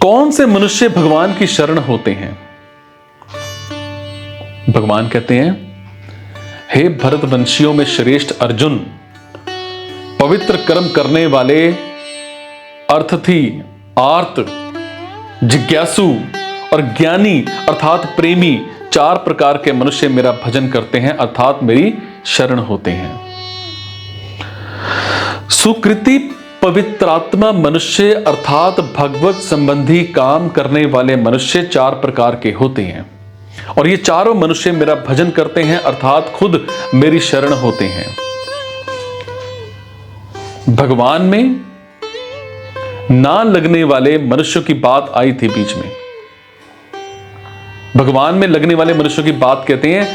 कौन से मनुष्य भगवान की शरण होते हैं? भगवान कहते हैं, हे भरतवंशियों में श्रेष्ठ अर्जुन, पवित्र कर्म करने वाले, अर्थी, आर्त, जिज्ञासु और ज्ञानी अर्थात प्रेमी, चार प्रकार के मनुष्य मेरा भजन करते हैं अर्थात मेरी शरण होते हैं। सुकृति पवित्रात्मा मनुष्य अर्थात भगवत संबंधी काम करने वाले मनुष्य चार प्रकार के होते हैं और ये चारों मनुष्य मेरा भजन करते हैं अर्थात खुद मेरी शरण होते हैं। भगवान में ना लगने वाले मनुष्यों की बात आई थी बीच में। भगवान में लगने वाले मनुष्यों की बात कहते हैं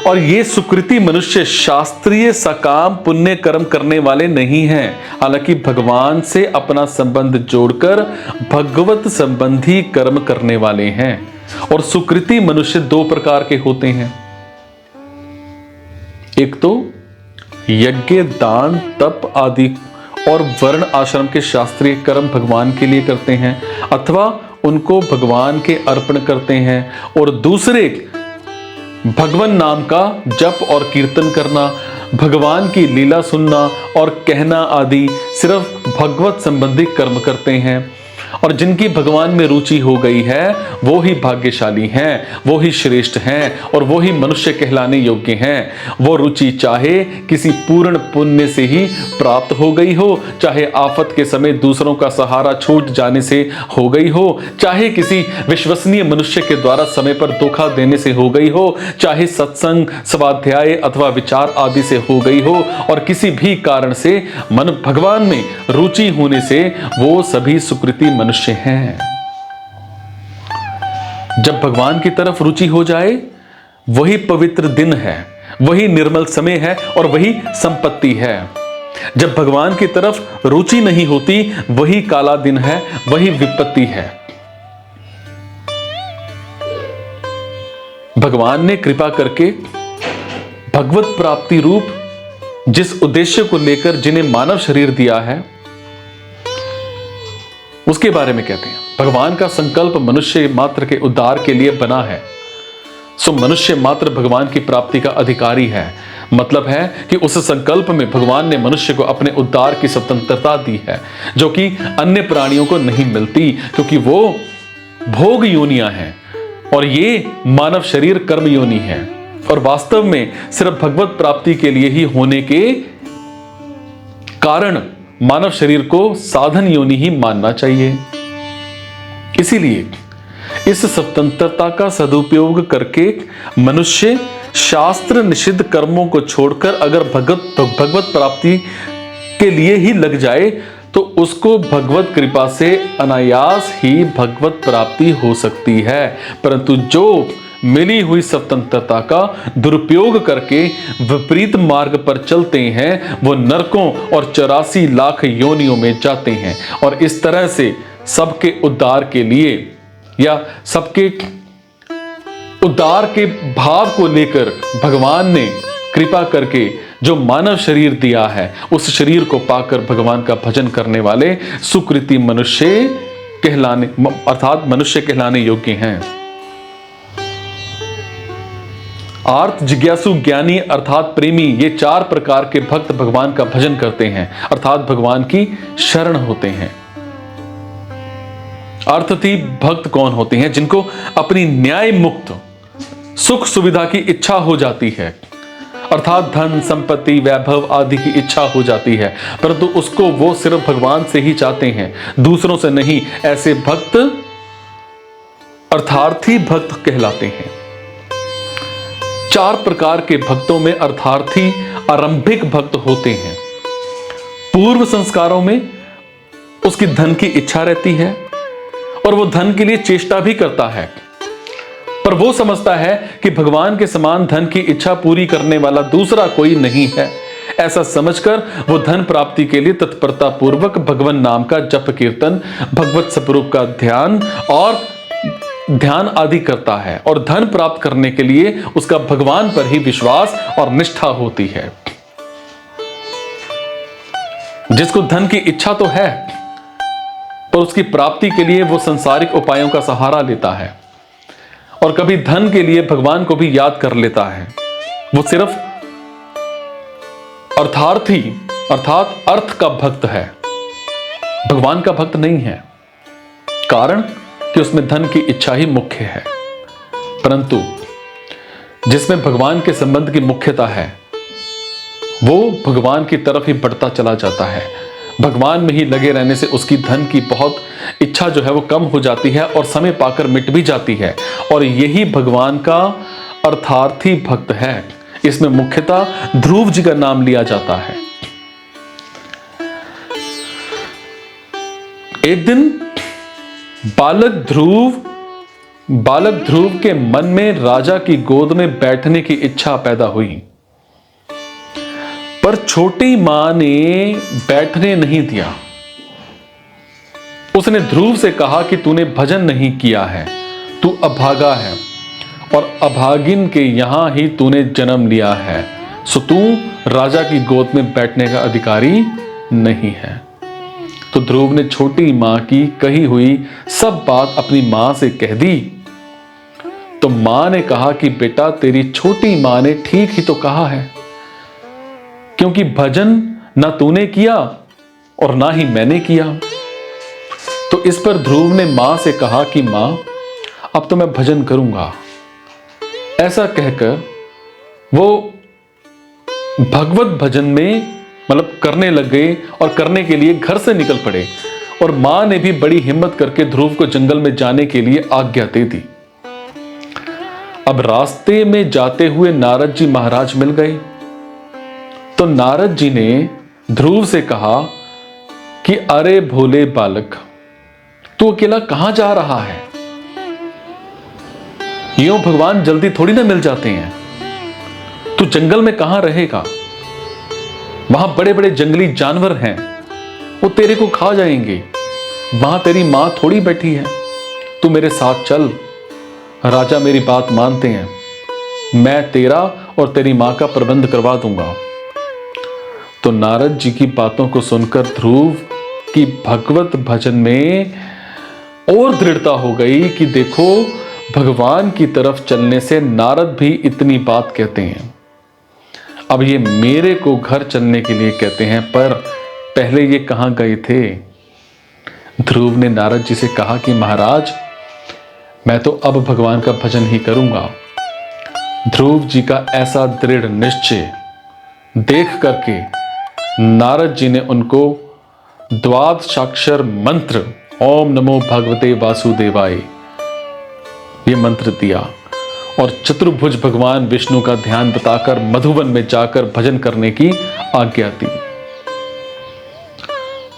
और ये सुकृति मनुष्य शास्त्रीय सकाम पुण्य कर्म करने वाले नहीं हैं, हालांकि भगवान से अपना संबंध जोड़कर भगवत संबंधी कर्म करने वाले हैं। और सुकृति मनुष्य दो प्रकार के होते हैं, एक तो यज्ञ, दान, तप आदि और वर्ण आश्रम के शास्त्रीय कर्म भगवान के लिए करते हैं अथवा उनको भगवान के अर्पण करते हैं, और दूसरे भगवान नाम का जप और कीर्तन करना, भगवान की लीला सुनना और कहना आदि सिर्फ भगवत संबंधी कर्म करते हैं। और जिनकी भगवान में रुचि हो गई है वो ही भाग्यशाली हैं, वो ही श्रेष्ठ हैं और वो ही मनुष्य कहलाने योग्य हैं। वो रुचि चाहे किसी पूर्ण पुण्य से ही प्राप्त हो गई हो, चाहे आफत के समय दूसरों का सहारा छूट जाने से हो गई हो, चाहे किसी विश्वसनीय मनुष्य के द्वारा समय पर धोखा देने से हो गई हो, चाहे सत्संग, स्वाध्याय अथवा विचार आदि से हो गई हो, और किसी भी कारण से मन भगवान में रुचि होने से वो सभी सुकृति मनुष्य हैं। जब भगवान की तरफ रुचि हो जाए वही पवित्र दिन है, वही निर्मल समय है और वही संपत्ति है। जब भगवान की तरफ रुचि नहीं होती वही काला दिन है, वही विपत्ति है। भगवान ने कृपा करके भगवत प्राप्ति रूप जिस उद्देश्य को लेकर जिन्हें मानव शरीर दिया है उसके बारे में कहते हैं। भगवान का संकल्प मनुष्य मात्र के उद्धार के लिए बना है, सो मनुष्य मात्र भगवान की प्राप्ति का अधिकारी है। मतलब है कि उस संकल्प में भगवान ने मनुष्य को अपने उद्धार की स्वतंत्रता दी है, जो कि अन्य प्राणियों को नहीं मिलती, क्योंकि वो भोग योनियां हैं और ये मानव शरीर कर्म योनि है। और वास्तव में सिर्फ भगवत प्राप्ति के लिए ही होने के कारण मानव शरीर को साधन योनि ही मानना चाहिए। इसीलिए इस स्वतंत्रता का सदुपयोग करके मनुष्य शास्त्र निषिद्ध कर्मों को छोड़कर अगर भगवत प्राप्ति के लिए ही लग जाए तो उसको भगवत कृपा से अनायास ही भगवत प्राप्ति हो सकती है। परंतु जो मिली हुई स्वतंत्रता का दुरुपयोग करके विपरीत मार्ग पर चलते हैं वो नरकों और 84 लाख योनियों में जाते हैं। और इस तरह से सबके उद्धार के लिए या सबके उद्धार के भाव को लेकर भगवान ने कृपा करके जो मानव शरीर दिया है उस शरीर को पाकर भगवान का भजन करने वाले सुकृति मनुष्य कहलाने अर्थात मनुष्य कहलाने योग्य हैं। आर्त, जिज्ञासु, ज्ञानी अर्थात प्रेमी, ये चार प्रकार के भक्त भगवान का भजन करते हैं अर्थात भगवान की शरण होते हैं। अर्थाती भक्त कौन होते हैं? जिनको अपनी न्याय मुक्त सुख सुविधा की इच्छा हो जाती है अर्थात धन, संपत्ति, वैभव आदि की इच्छा हो जाती है, परंतु उसको वो सिर्फ भगवान से ही चाहते हैं, दूसरों से नहीं। ऐसे भक्त अर्थार्थी भक्त कहलाते हैं। चार प्रकार के भक्तों में अर्थार्थी आरंभिक भक्त होते हैं। पूर्व संस्कारों में उसकी धन की इच्छा रहती है और वो धन के लिए चेष्टा भी करता है, पर वो समझता है कि भगवान के समान धन की इच्छा पूरी करने वाला दूसरा कोई नहीं है। ऐसा समझकर वो धन प्राप्ति के लिए तत्परता पूर्वक भगवान नाम का जप, कीर्तन, भगवत स्वरूप का ध्यान आदि करता है और धन प्राप्त करने के लिए उसका भगवान पर ही विश्वास और निष्ठा होती है। जिसको धन की इच्छा तो है, और उसकी प्राप्ति के लिए वो सांसारिक उपायों का सहारा लेता है और कभी धन के लिए भगवान को भी याद कर लेता है। वो सिर्फ अर्थार्थी अर्थात अर्थ का भक्त है, भगवान का भक्त नहीं है। कारण कि उसमें धन की इच्छा ही मुख्य है। परंतु जिसमें भगवान के संबंध की मुख्यता है वो भगवान की तरफ ही बढ़ता चला जाता है। भगवान में ही लगे रहने से उसकी धन की बहुत इच्छा जो है वो कम हो जाती है और समय पाकर मिट भी जाती है। और यही भगवान का अर्थार्थी भक्त है। इसमें मुख्यतः ध्रुव जी का नाम लिया जाता है। एक दिन बालक ध्रुव के मन में राजा की गोद में बैठने की इच्छा पैदा हुई, पर छोटी मां ने बैठने नहीं दिया। उसने ध्रुव से कहा कि तूने भजन नहीं किया है, तू अभागा है और अभागिन के यहां ही तूने जन्म लिया है, सो तू राजा की गोद में बैठने का अधिकारी नहीं है। तो ध्रुव ने छोटी मां की कही हुई सब बात अपनी मां से कह दी। तो मां ने कहा कि बेटा तेरी छोटी मां ने ठीक ही तो कहा है, क्योंकि भजन ना तूने किया और ना ही मैंने किया। तो इस पर ध्रुव ने मां से कहा कि मां अब तो मैं भजन करूंगा। ऐसा कहकर वो भगवत भजन में मतलब करने लग गए और करने के लिए घर से निकल पड़े। और मां ने भी बड़ी हिम्मत करके ध्रुव को जंगल में जाने के लिए आज्ञा दे दी। अब रास्ते में जाते हुए नारद जी महाराज मिल गए। तो नारद जी ने ध्रुव से कहा कि अरे भोले बालक, तू अकेला कहां जा रहा है? यूं भगवान जल्दी थोड़ी ना मिल जाते हैं। तू जंगल में कहां रहेगा? वहां बड़े बड़े जंगली जानवर हैं, वो तेरे को खा जाएंगे। वहां तेरी मां थोड़ी बैठी है, तू मेरे साथ चल। राजा मेरी बात मानते हैं, मैं तेरा और तेरी मां का प्रबंध करवा दूंगा। तो नारद जी की बातों को सुनकर ध्रुव की भगवत भजन में और दृढ़ता हो गई कि देखो भगवान की तरफ चलने से नारद भी इतनी बात कहते हैं, अब ये मेरे को घर चलने के लिए कहते हैं, पर पहले ये कहां गए थे? ध्रुव ने नारद जी से कहा कि महाराज मैं तो अब भगवान का भजन ही करूंगा। ध्रुव जी का ऐसा दृढ़ निश्चय देख करके नारद जी ने उनको द्वादशाक्षर मंत्र ओम नमो भगवते वासुदेवाय ये मंत्र दिया और चतुर्भुज भगवान विष्णु का ध्यान बताकर मधुवन में जाकर भजन करने की आज्ञा दी।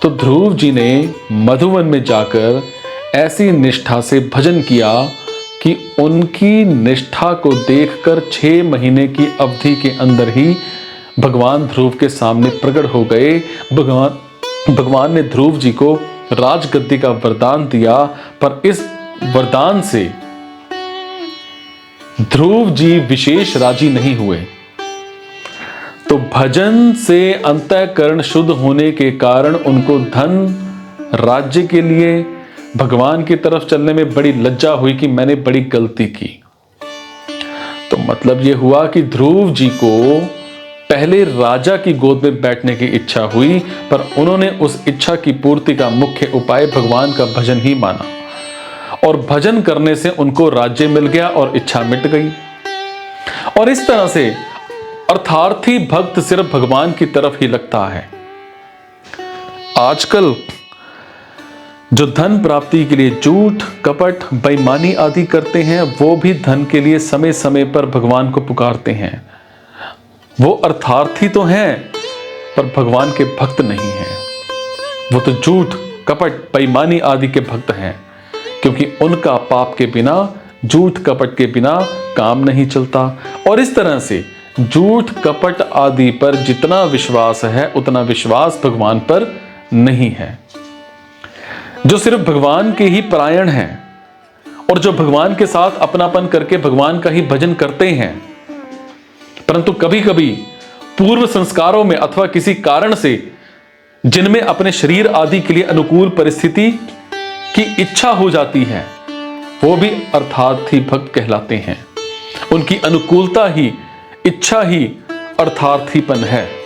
तो ध्रुव जी ने मधुवन में जाकर ऐसी निष्ठा से भजन किया कि उनकी निष्ठा को देखकर 6 महीने की अवधि के अंदर ही भगवान ध्रुव के सामने प्रकट हो गए। भगवान ने ध्रुव जी को राजगद्दी का वरदान दिया, पर इस वरदान से ध्रुव जी विशेष राजी नहीं हुए। तो भजन से अंतःकरण शुद्ध होने के कारण उनको धन राज्य के लिए भगवान की तरफ चलने में बड़ी लज्जा हुई कि मैंने बड़ी गलती की। तो मतलब यह हुआ कि ध्रुव जी को पहले राजा की गोद में बैठने की इच्छा हुई, पर उन्होंने उस इच्छा की पूर्ति का मुख्य उपाय भगवान का भजन ही माना और भजन करने से उनको राज्य मिल गया और इच्छा मिट गई। और इस तरह से अर्थार्थी भक्त सिर्फ भगवान की तरफ ही लगता है। आजकल जो धन प्राप्ति के लिए झूठ, कपट, बेईमानी आदि करते हैं, वो भी धन के लिए समय समय पर भगवान को पुकारते हैं। वो अर्थार्थी तो हैं, पर भगवान के भक्त नहीं हैं। वो तो झूठ, कपट, बेईमानी आदि के भक्त हैं, क्योंकि उनका पाप के बिना, झूठ कपट के बिना काम नहीं चलता। और इस तरह से झूठ कपट आदि पर जितना विश्वास है उतना विश्वास भगवान पर नहीं है। जो सिर्फ भगवान के ही परायण हैं और जो भगवान के साथ अपनापन करके भगवान का ही भजन करते हैं, परंतु कभी कभी पूर्व संस्कारों में अथवा किसी कारण से जिनमें अपने शरीर आदि के लिए अनुकूल परिस्थिति की इच्छा हो जाती है वो भी अर्थार्थी भक्त कहलाते हैं। उनकी अनुकूलता ही, इच्छा ही अर्थार्थीपन है।